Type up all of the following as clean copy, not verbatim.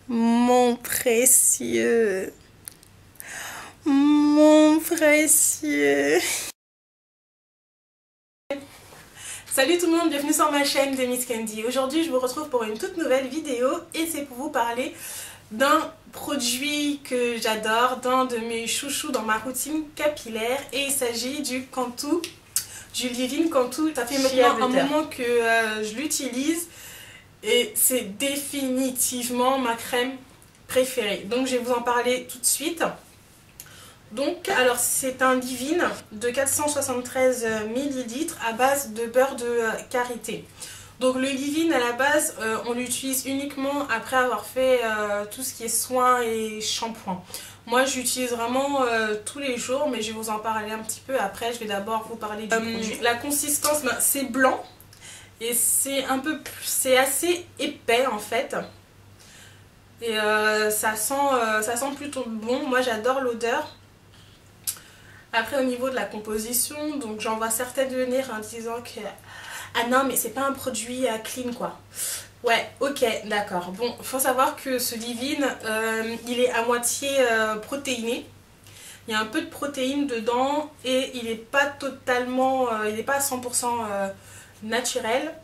Mon précieux. Mon précieux. Salut tout le monde, bienvenue sur ma chaîne de Miss Candy. Aujourd'hui je vous retrouve pour une toute nouvelle vidéo et c'est pour vous parler d'un produit que j'adore, d'un de mes chouchous dans ma routine capillaire, et il s'agit du Cantu, du Leave-In Cantu. Ça fait maintenant un moment que je l'utilise et c'est définitivement ma crème préférée. Donc je vais vous en parler tout de suite. Donc, alors c'est un Leave-In de 473 ml à base de beurre de karité. Donc le Leave-In à la base, on l'utilise uniquement après avoir fait tout ce qui est soins et shampoing. Moi j'utilise vraiment tous les jours, mais je vais vous en parler un petit peu après. Je vais d'abord vous parler du produit. La consistance, c'est blanc et c'est assez épais en fait. Et ça sent plutôt bon. Moi j'adore l'odeur. Après au niveau de la composition, donc j'en vois certaines venir en disant que ah non mais c'est pas un produit clean quoi. Ouais, ok, d'accord. Bon, faut savoir que ce Leave-In, il est à moitié protéiné. Il y a un peu de protéines dedans et il n'est pas totalement, il n'est pas à 100% naturel.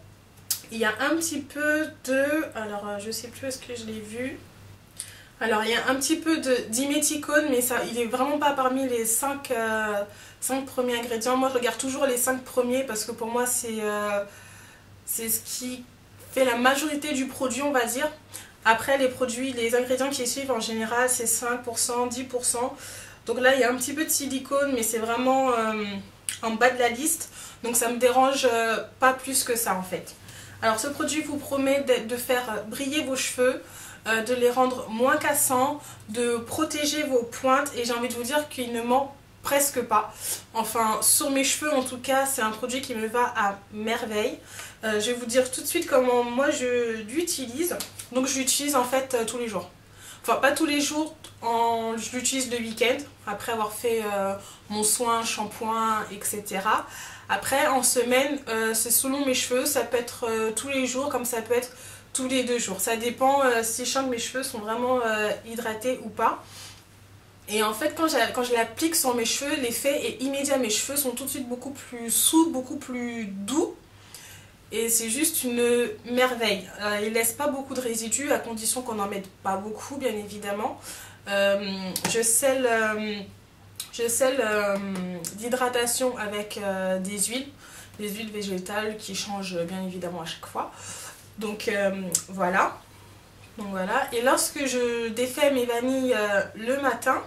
Il y a un petit peu de, alors je sais plus où est-ce que je l'ai vu. Alors il y a un petit peu de diméthicone, mais ça, il est vraiment pas parmi les 5 premiers ingrédients. Moi je regarde toujours les 5 premiers parce que pour moi c'est ce qui fait la majorité du produit, on va dire. Après les ingrédients qui suivent en général c'est 5%, 10%. Donc là il y a un petit peu de silicone, mais c'est vraiment en bas de la liste. Donc ça me dérange pas plus que ça en fait. Alors ce produit vous promet de faire briller vos cheveux, de les rendre moins cassants, de protéger vos pointes, et j'ai envie de vous dire qu'il ne ment presque pas. Enfin sur mes cheveux en tout cas c'est un produit qui me va à merveille. Je vais vous dire tout de suite comment moi je l'utilise. Donc je l'utilise en fait tous les jours. Enfin pas tous les jours, je l'utilise le week-end après avoir fait mon soin, shampoing, etc. Après en semaine c'est selon mes cheveux, ça peut être tous les jours comme ça peut être tous les 2 jours. Ça dépend si je sens que mes cheveux sont vraiment hydratés ou pas. Et en fait quand je l'applique sur mes cheveux, l'effet est immédiat. Mes cheveux sont tout de suite beaucoup plus souples, beaucoup plus doux. Et c'est juste une merveille. Il ne laisse pas beaucoup de résidus à condition qu'on n'en mette pas beaucoup bien évidemment. Je scelle d'hydratation avec des huiles végétales qui changent bien évidemment à chaque fois. Donc voilà. Et lorsque je défais mes vanilles le matin,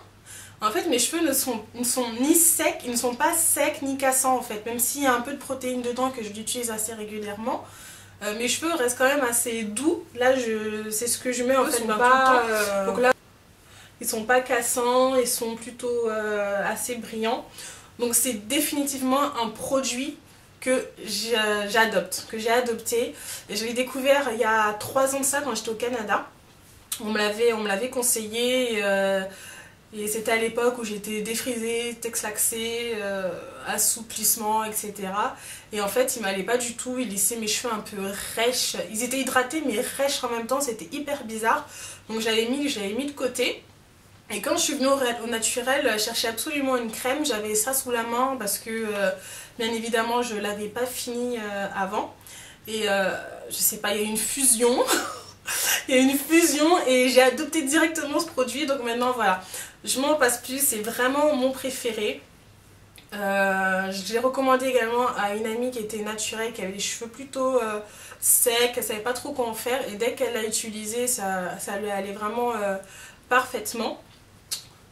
en fait mes cheveux ne sont ni secs, ils ne sont pas secs ni cassants en fait. Même s'il y a un peu de protéines dedans que je l'utilise assez régulièrement, mes cheveux restent quand même assez doux. Là c'est ce que je mets en fait tout le temps. Donc là ils sont pas cassants, ils sont plutôt assez brillants. Donc c'est définitivement un produit que j'ai adopté. Et je l'ai découvert il y a 3 ans de ça quand j'étais au Canada. On me l'avait conseillé et c'était à l'époque où j'étais défrisée, texlaxée, assouplissement, etc. Et en fait il m'allait pas du tout, il laissait mes cheveux un peu rêches. Ils étaient hydratés mais rêches en même temps, c'était hyper bizarre. Donc j'avais mis de côté. Et quand je suis venue au naturel, je cherchais absolument une crème, j'avais ça sous la main parce que bien évidemment je l'avais pas fini avant. Et je sais pas, il y a eu une fusion. Il y a eu une fusion et j'ai adopté directement ce produit. Donc maintenant voilà, je m'en passe plus, c'est vraiment mon préféré. Je l'ai recommandé également à une amie qui était naturelle, qui avait les cheveux plutôt secs, elle savait pas trop quoi en faire. Et dès qu'elle l'a utilisé, ça lui allait vraiment parfaitement.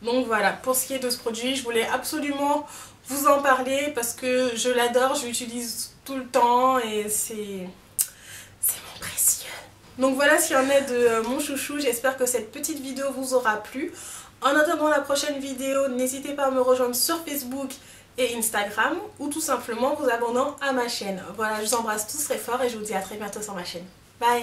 Donc voilà, pour ce qui est de ce produit, je voulais absolument vous en parler parce que je l'adore, je l'utilise tout le temps et c'est mon précieux. Donc voilà ce qu'il en est de mon chouchou, j'espère que cette petite vidéo vous aura plu. En attendant la prochaine vidéo, n'hésitez pas à me rejoindre sur Facebook et Instagram ou tout simplement vous abonnant à ma chaîne. Voilà, je vous embrasse tous très fort et je vous dis à très bientôt sur ma chaîne. Bye!